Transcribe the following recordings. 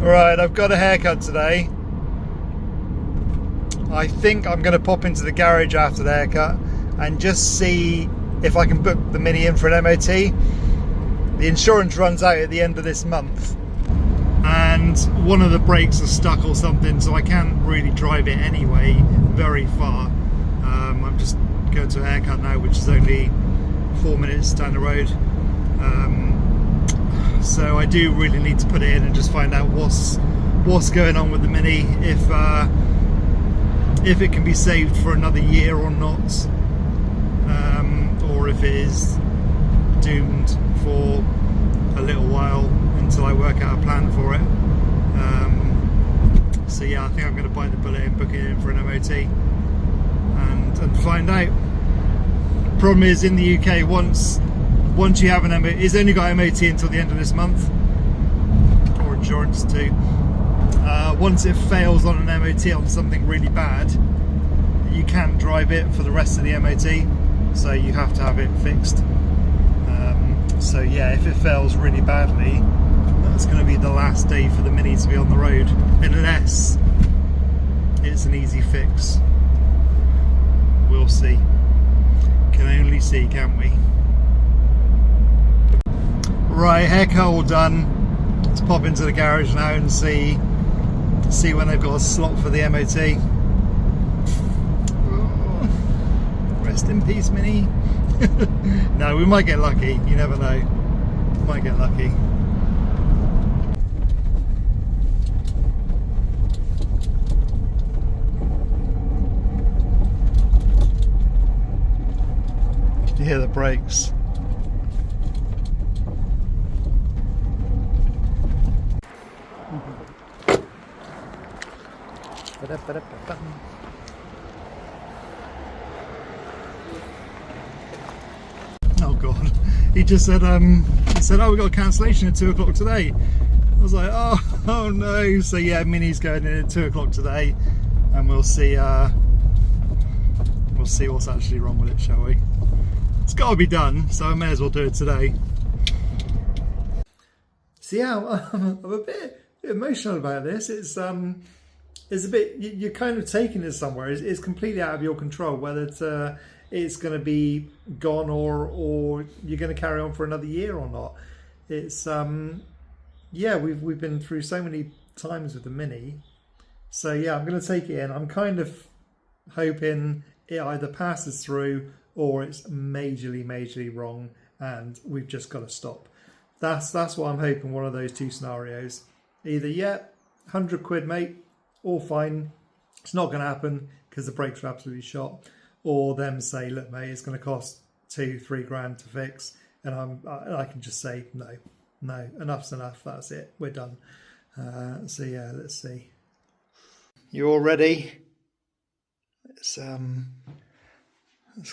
Right, I've got a haircut today. I think I'm going to pop into the garage after the haircut and just see if I can book the Mini in for an MOT. The insurance runs out at the end of this month and one of the brakes are stuck or something, so I can't really drive it anyway very far. I'm just going to a haircut now, which is only 4 minutes down the road. So I do really need to put it in and just find out what's going on with the Mini, if it can be saved for another year or not, or if it is doomed for a little while until I work out a plan for it. So yeah, I think I'm going to bite the bullet and book it in for an MOT and find out. Problem is, in the UK, once you have an MOT, it's only got MOT until the end of this month, or insurance too. Once it fails on an MOT on something really bad, you can't drive it for the rest of the MOT, so you have to have it fixed. So yeah, if it fails really badly, that's going to be the last day for the Mini to be on the road, unless it's an easy fix. We'll see. Can only see, can't we? Right, haircut all done. Let's pop into the garage now and see when they've got a slot for the MOT. Oh, rest in peace, Mini. No, we might get lucky. You never know. Might get lucky. You hear the brakes. Oh god, he just said oh, we got a cancellation at 2 o'clock today. I was like, oh no. So yeah, Mini's going in at 2 o'clock today, and we'll see what's actually wrong with it, shall we? It's got to be done, so I may as well do it today. So yeah, I'm a bit emotional about this. It's a bit, you're kind of taking it somewhere. It's completely out of your control whether it's going to be gone or you're going to carry on for another year or not. It's yeah, we've been through so many times with the Mini. So yeah, I'm going to take it in. I'm kind of hoping it either passes through or it's majorly wrong and we've just got to stop. That's what I'm hoping, one of those two scenarios. Either, yeah, 100 quid, mate, all fine, it's not going to happen because the brakes are absolutely shot. Or them say, look, mate, it's going to cost 2-3 grand to fix. And I can just say, no, enough's enough, that's it, we're done. So yeah, let's see. You all ready? Let's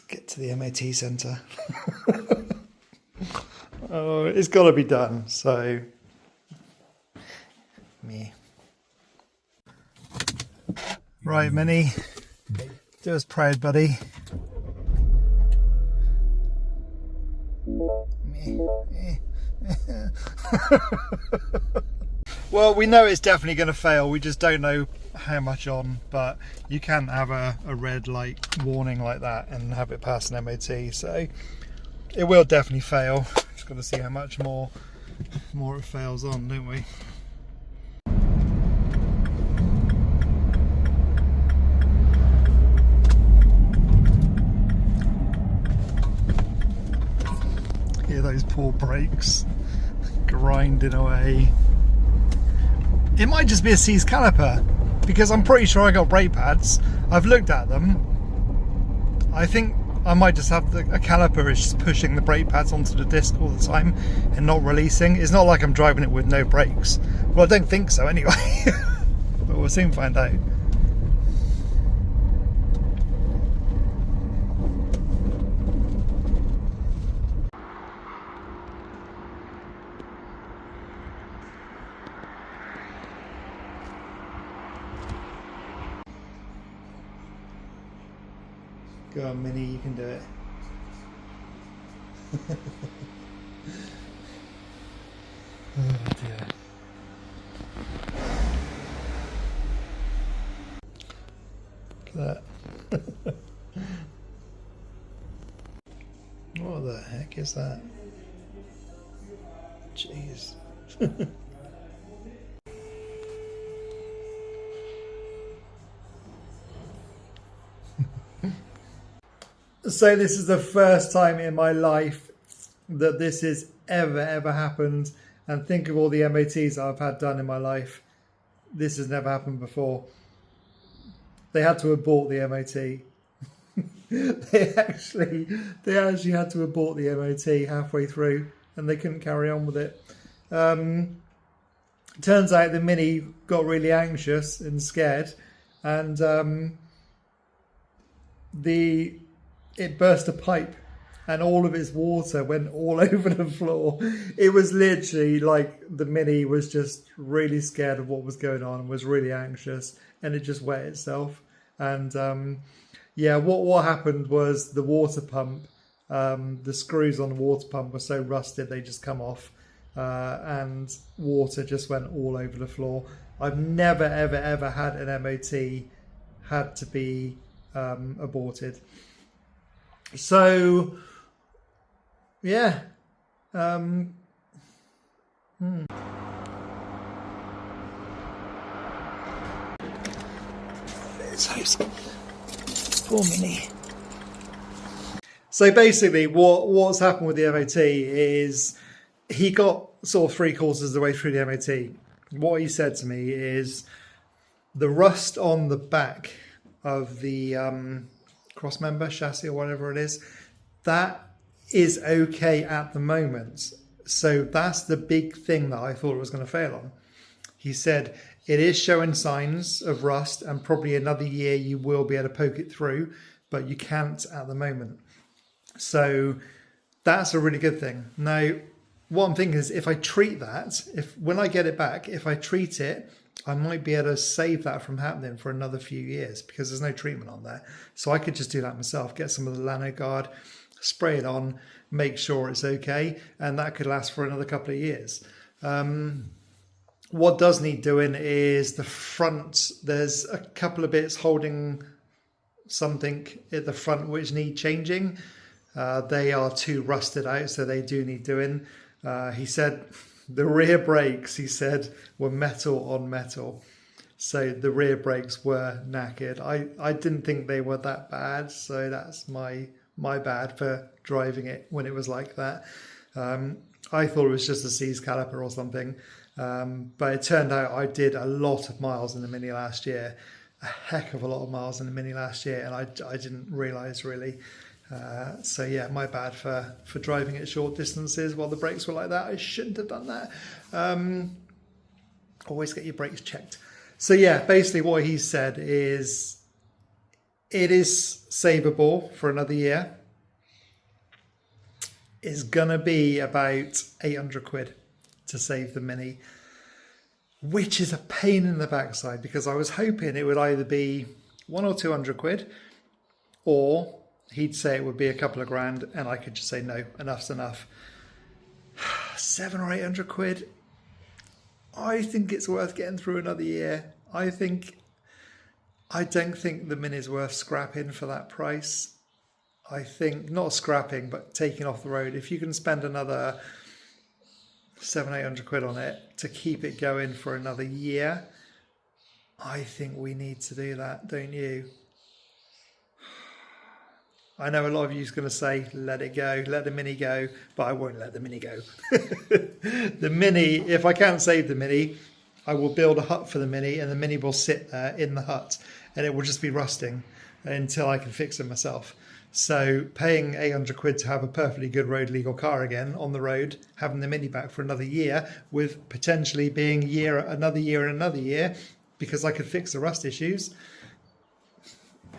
get to the MOT centre. Oh, it's got to be done, so me. Right, Mini, do us proud, buddy. Well, we know it's definitely going to fail, we just don't know how much on, but you can't have a red light warning like that and have it pass an MOT, so it will definitely fail. Just got to see how much more it fails on, don't we? Hear those poor brakes grinding away. It might just be a seized caliper, because I'm pretty sure I got brake pads. I've looked at them. I think I might just have a caliper is just pushing the brake pads onto the disc all the time and not releasing. It's not like I'm driving it with no brakes. Well, I don't think so anyway. But we'll soon find out. Go on, Mini, you can do it. Oh dear. that. What the heck is that? Jeez. So this is the first time in my life that this has ever happened. And think of all the MOTs I've had done in my life. This has never happened before. They had to abort the MOT. they actually had to abort the MOT halfway through, and they couldn't carry on with it. Turns out the Mini got really anxious and scared, and it burst a pipe, and all of its water went all over the floor. It was literally like the Mini was just really scared of what was going on and was really anxious, and it just wet itself. And yeah, what happened was the water pump, the screws on the water pump were so rusted they just come off, and water just went all over the floor. I've never ever had an MOT had to be aborted. So yeah, It's house. Poor Mini. So basically, what's happened with the MOT is he got sort of 3/4 of the way through the MOT. What he said to me is the rust on the back of the crossmember chassis or whatever it is, that is okay at the moment. So that's the big thing that I thought it was going to fail on. He said it is showing signs of rust, and probably another year you will be able to poke it through, but you can't at the moment. So that's a really good thing. Now, what I'm thinking is if I treat that, when I get it back, if I treat it, I might be able to save that from happening for another few years because there's no treatment on there. So I could just do that myself, get some of the Lano Guard, spray it on, make sure it's okay, and that could last for another couple of years. What does need doing is the front. There's a couple of bits holding something at the front which need changing. They are too rusted out, so they do need doing. He said the rear brakes, he said, were metal on metal. So the rear brakes were knackered. I didn't think they were that bad, so that's my bad for driving it when it was like that. I thought it was just a C's caliper or something. But it turned out I did a lot of miles in the Mini last year, a heck of a lot of miles in the Mini last year, and I didn't realise really. So yeah, my bad for driving at short distances while the brakes were like that. I shouldn't have done that. Always get your brakes checked. So yeah, basically what he said is it is savable for another year. It's gonna be about 800 quid to save the Mini, which is a pain in the backside because I was hoping it would either be 100 or 200 quid, or he'd say it would be a couple of grand and I could just say no, enough's enough. 700 or 800 quid, I think it's worth getting through another year. I don't think the Mini's worth scrapping for that price. I think, not scrapping, but taking off the road. If you can spend another 700-800 quid on it to keep it going for another year, I think we need to do that, don't you? I know a lot of you is going to say, let it go, let the Mini go, but I won't let the Mini go. The Mini, if I can't save the Mini, I will build a hut for the Mini, and the Mini will sit there in the hut, and it will just be rusting until I can fix it myself. So paying 800 quid to have a perfectly good road legal car again on the road, having the Mini back for another year, with potentially being another year, because I could fix the rust issues,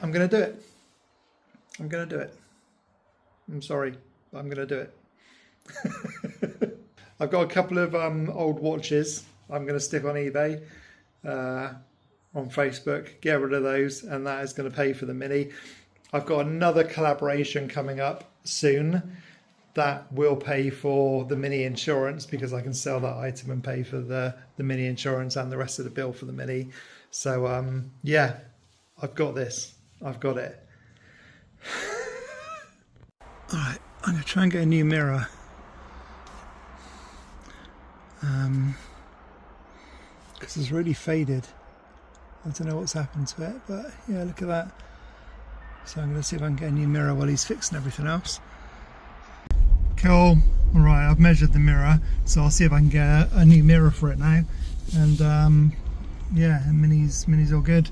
I'm going to do it. I'm going to do it. I'm sorry, but I'm going to do it. I've got a couple of old watches I'm going to stick on eBay, on Facebook, get rid of those, and that is going to pay for the Mini. I've got another collaboration coming up soon that will pay for the Mini insurance because I can sell that item and pay for the Mini insurance and the rest of the bill for the Mini. So yeah, I've got this. I've got it. Alright, I'm going to try and get a new mirror. Because it's really faded. I don't know what's happened to it, but yeah, look at that. So I'm going to see if I can get a new mirror while he's fixing everything else. Cool. Alright, I've measured the mirror, so I'll see if I can get a new mirror for it now. And yeah, Minnie's all good.